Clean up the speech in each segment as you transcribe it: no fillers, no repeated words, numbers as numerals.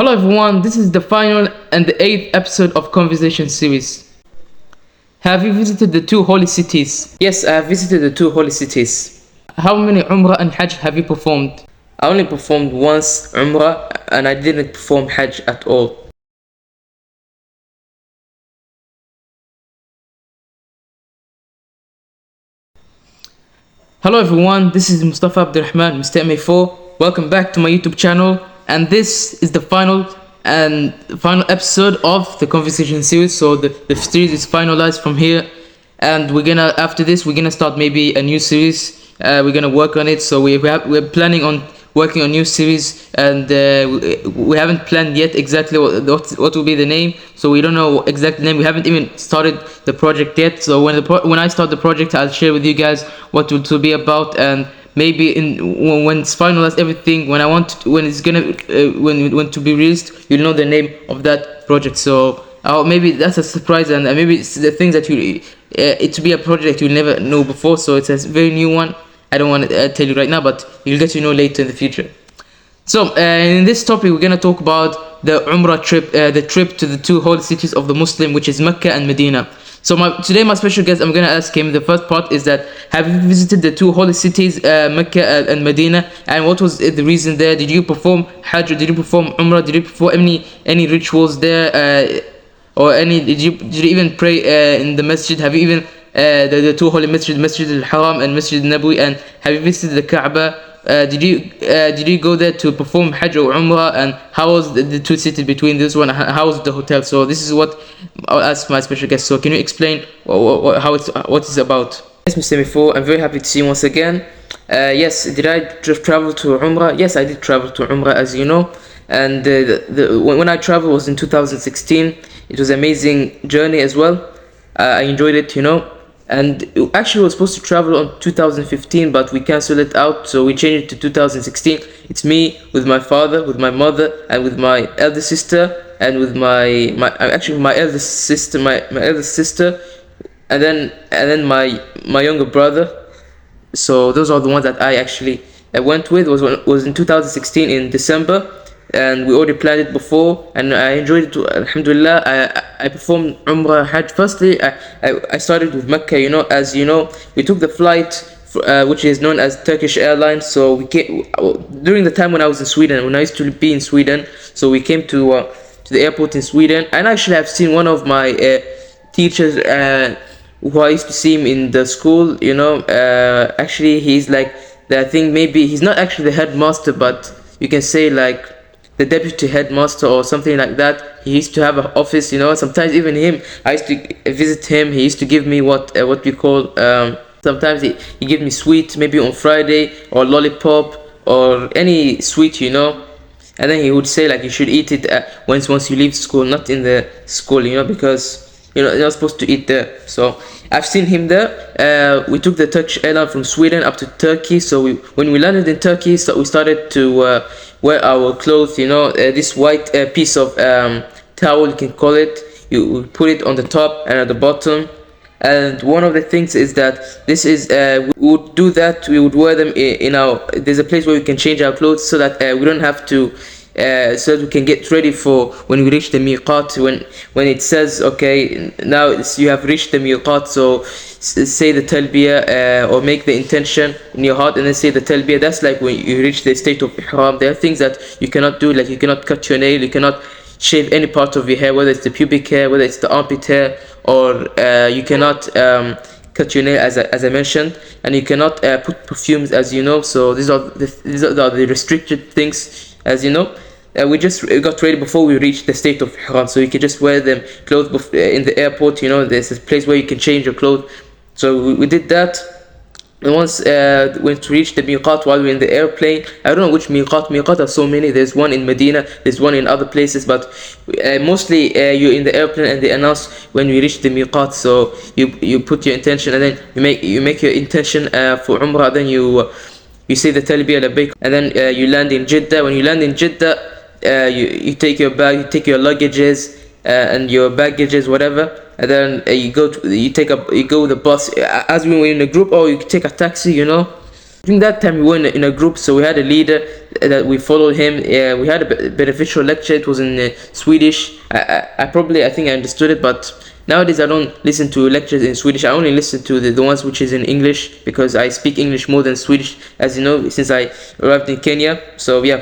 Hello everyone, this is the final and the 8th episode of Conversation series. Have you visited the two holy cities? Yes, I have visited the two holy cities. How many Umrah and Hajj have you performed? I only performed once Umrah and I didn't perform Hajj at all. Hello everyone, this is Mustafa Abdurrahman, Mr. MA4. Welcome back to my YouTube channel, and this is the final episode of the Conversation series. So the series is finalized from here, and after this we're gonna start maybe a new series. We're gonna work on it. So we're planning on working on new series, and we haven't planned yet exactly what will be the name. So we don't know exact name. We haven't even started the project yet. So when I start the project, I'll share with you guys what it will be about, and maybe when it's finalized everything, when to be released, you'll know the name of that project. So maybe that's a surprise, and maybe it's the things that it to be a project you'll never know before. So it's a very new one. I don't want to tell you right now, but you'll get to know later in the future. So in this topic, we're going to talk about the Umrah trip, the trip to the two holy cities of the Muslim, which is Mecca and Medina. So today my special guest, I'm going to ask him, the first part is that, have you visited the two holy cities, Mecca and Medina, and what was the reason there? Did you perform Hajj, or did you perform Umrah, did you perform any rituals there, or did you even pray in the masjid? Have you even the two holy masjid, Masjid al-Haram and Masjid al-Nabawi, and have you visited the Kaaba? Did you go there to perform Hajj or Umrah, and how was the two cities between this one? How was the hotel? So this is what I'll ask my special guest. So can you explain what it's about? Yes, Mr. Mifo, I'm very happy to see you once again. Yes, did I travel to Umrah? Yes, I did travel to Umrah, as you know. And when I traveled was in 2016. It was an amazing journey as well. I enjoyed it, And actually, we were supposed to travel on 2015, but we cancelled it out, so we changed it to 2016. It's me with my father, with my mother, and with my elder sister, and with my eldest sister, and then my younger brother. So those are the ones that I actually went with. Was in 2016 in December. And we already planned it before, and I enjoyed it. Alhamdulillah, I performed Umrah Hajj. Firstly, I started with Mecca. As you know, we took the flight, which is known as Turkish Airlines. So we came during the time when I was in Sweden, when I used to be in Sweden. So we came to the airport in Sweden, and actually I've seen one of my teachers who I used to see him in the school. Actually he's like, I think maybe he's not actually the headmaster, but you can say like the deputy headmaster or something like that. He used to have an office, sometimes even him, I used to visit him. He used to give me what we call, sometimes he give me sweet, maybe on Friday, or lollipop, or any sweet, and then he would say like, you should eat it once you leave school, not in the school, because you're not supposed to eat there. So I've seen him there. We took the Turkish airline from Sweden up to Turkey. So when we landed in Turkey, so we started to wear our clothes, this white piece of towel, you can call it. You put it on the top and at the bottom. And one of the things is that this is we would do that. We would wear them in our. There's a place where we can change our clothes so that we don't have to. So that we can get ready for when we reach the miqat, when it says, okay, now you have reached the miqat, so say the talbiyah or make the intention in your heart and then say the talbiyah. That's like when you reach the state of ihram. There are things that you cannot do, like you cannot cut your nail, you cannot shave any part of your hair, whether it's the pubic hair, whether it's the armpit hair, or you cannot cut your nail, as I mentioned, and you cannot put perfumes, as you know. So these are the restricted things, as you know. We just got ready before we reached the state of ihram, so you can just wear them clothes in the airport. There's a place where you can change your clothes. So we did that. And once when to reach the miqat while we're in the airplane, I don't know which miqat are so many. There's one in Medina, there's one in other places, but mostly you're in the airplane and they announce when we reach the miqat. So you put your intention, and then you make your intention for Umrah. Then you say the talbiyah labbaik, and then you land in Jeddah. When you land in Jeddah, you take your bag, you take your luggages and your baggages, whatever, and then you go with the bus, as we were in a group, or you take a taxi, During that time, we were in a group, so we had a leader that we followed him. We had a beneficial lecture. It was in Swedish. I think I understood it, but nowadays I don't listen to lectures in Swedish. I only listen to the ones which is in English, because I speak English more than Swedish, as you know, since I arrived in Kenya. So yeah,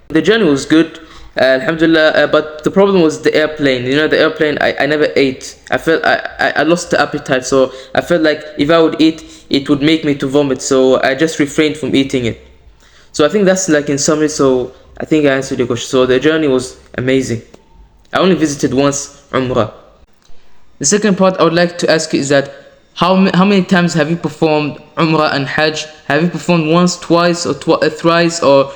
the journey was good. Alhamdulillah, but the problem was the airplane. You know, the airplane, I never ate. I lost the appetite, so I felt like if I would eat, it would make me to vomit, so I just refrained from eating it. So I think that's like in summary. So I think I answered your question. So the journey was amazing. I only visited once Umrah. The second part I would like to ask is that how many times have you performed Umrah and Hajj? Have you performed once, twice, or thrice, or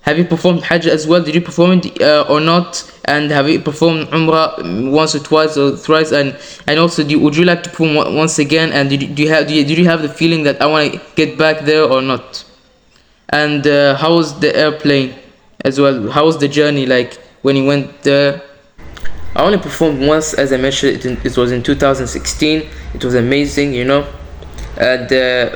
have you performed Hajj as well? Did you perform it or not? And have you performed Umrah once or twice or thrice? And also, would you like to perform once again? And did you have the feeling that I want to get back there or not? And how was the airplane as well? How was the journey like when you went there? I only performed once, as I mentioned. It was in 2016. It was amazing, you know. And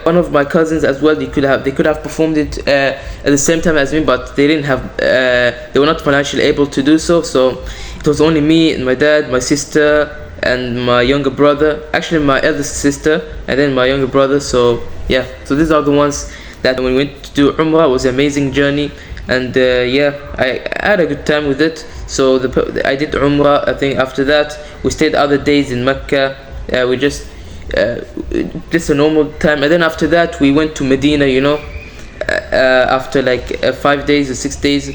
one of my cousins as well, they could have performed it at the same time as me, but they didn't have they were not financially able to do so. So it was only me and my dad, my sister, and my younger brother. Actually, my eldest sister, and then my younger brother. So yeah, so these are the ones that when we went to do Umrah. It was an amazing journey, and yeah, I had a good time with it. So I did Umrah. I think after that we stayed other days in Mecca. We just a normal time, and then after that we went to Medina, you know, after like 5 days or 6 days.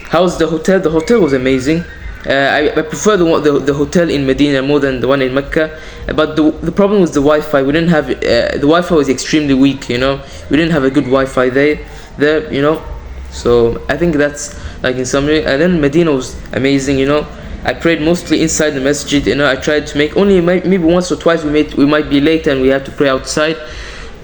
How's the hotel? The hotel was amazing. I prefer the hotel in Medina more than the one in Mecca, but the problem was the Wi-Fi. We didn't have the Wi-Fi was extremely weak, you know. We didn't have a good Wi-Fi there, you know. So I think that's like in summary. And then Medina was amazing, you know. I prayed mostly inside the masjid, you know. I tried to make only maybe once or twice we might be late and we had to pray outside.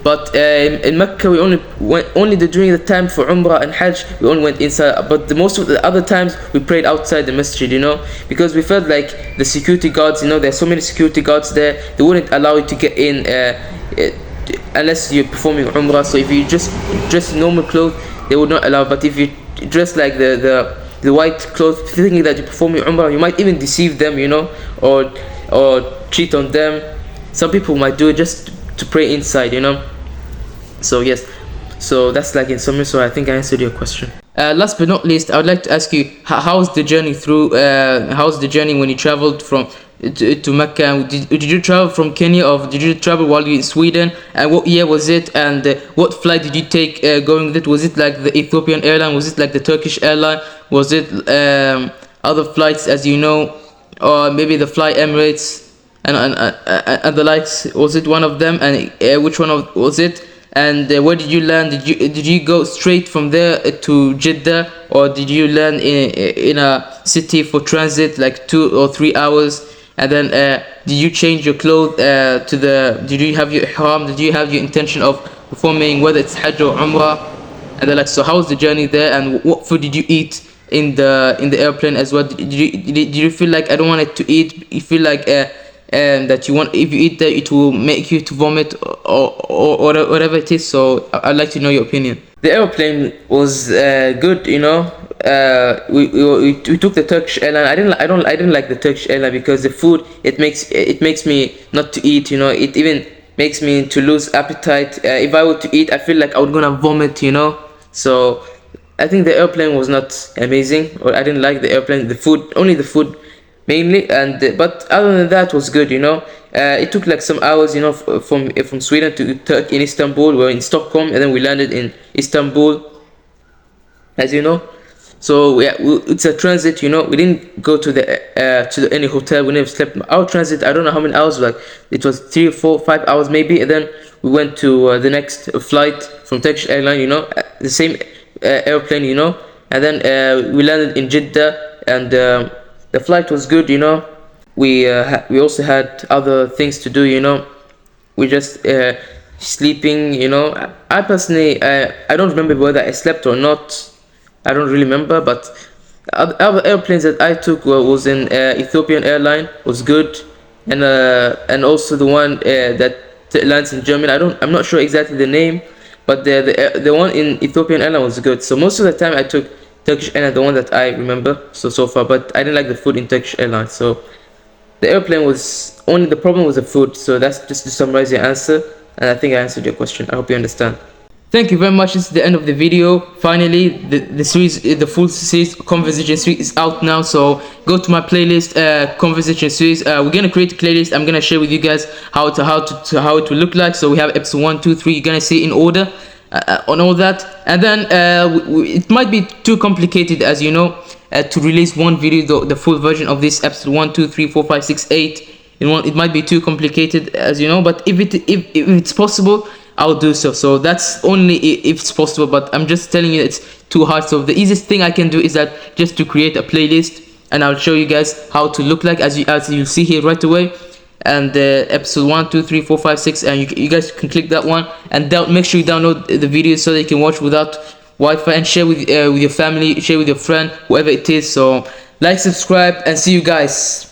But in Mecca we only during the time for Umrah and Hajj we only went inside. But the most of the other times we prayed outside the masjid, you know, because we felt like the security guards, you know, there's so many security guards there, they wouldn't allow you to get in unless you're performing Umrah. So if you just dress in normal clothes, they would not allow. But if you dress like the white clothes, thinking that you're performing Umrah, you might even deceive them, you know, or cheat on them. Some people might do it just to pray inside, you know. So yes, so that's like in summary. So I think I answered your question. Last but not least, I would like to ask you, how's the journey through? How's the journey when you traveled from to Mecca? Did you travel from Kenya, or did you travel while you were in Sweden? And what year was it? And what flight did you take going with it? Was it like the Ethiopian airline? Was it like the Turkish airline? Was it other flights, as you know, or maybe the Fly Emirates and the likes? Was it one of them? And which one was it? And where did you land? Did you go straight from there to Jeddah, or did you land in a city for transit, like 2 or 3 hours? And then did you change your clothes did you have your ihram? Did you have your intention of performing, whether it's Hajj or Umrah? And then, like, so how was the journey there, and what food did you eat in the airplane as well? Did you feel like I don't want it to eat? You feel like that you want, if you eat that, it will make you to vomit or whatever it is? So I'd like to know your opinion. The airplane was good, you know. We took the Turkish airline. I didn't like the Turkish airline because the food, it makes me not to eat, you know. It even makes me to lose appetite. If I were to eat, I feel like I would gonna vomit, you know. So I think the airplane was not amazing, or I didn't like the airplane. The food, only the food mainly, and but other than that was good, you know. It took like some hours, you know, from Sweden to Turkey in Istanbul. We were in Stockholm, and then we landed in Istanbul, as you know. So yeah, it's a transit, you know. We didn't go to any hotel. We never slept. Our transit, I don't know how many hours, like it was 3, 4, 5 hours maybe, and then we went to the next flight from Turkish airline, you know, the same airplane, you know. And then we landed in Jeddah, and the flight was good, you know. We also had other things to do, you know. We just sleeping, you know. I personally, I don't remember whether I slept or not. I don't really remember, but other airplanes that I took was in Ethiopian airline, was good, and also the one that lands in Germany. I'm not sure exactly the name, but the one in Ethiopian airline was good. So most of the time I took Turkish airline, the one that I remember so far. But I didn't like the food in Turkish airlines. So the airplane was only, the problem was the food. So that's just to summarize your answer, and I think I answered your question. I hope you understand. Thank you very much. This is the end of the video. Finally, the series, the full series, conversation series, is out now. So go to my playlist, conversation series. We're gonna create a playlist. I'm gonna share with you guys how it will look like. So we have episode 1, 2, 3. You're gonna see in order on all that, and then it might be too complicated, as you know, to release one video, the full version of this episode 1, 2, 3, 4, 5, 6, 8. It might be too complicated, as you know. But if it's possible, I'll do so. So that's only if it's possible, but I'm just telling you it's too hard. So the easiest thing I can do is that just to create a playlist, and I'll show you guys how to look like, as you see here right away. And episode 1, 2, 3, 4, 5, 6, and you guys can click that one, and make sure you download the videos so that you can watch without Wi-Fi, and share with your family, share with your friend, whoever it is. So like, subscribe, and see you guys.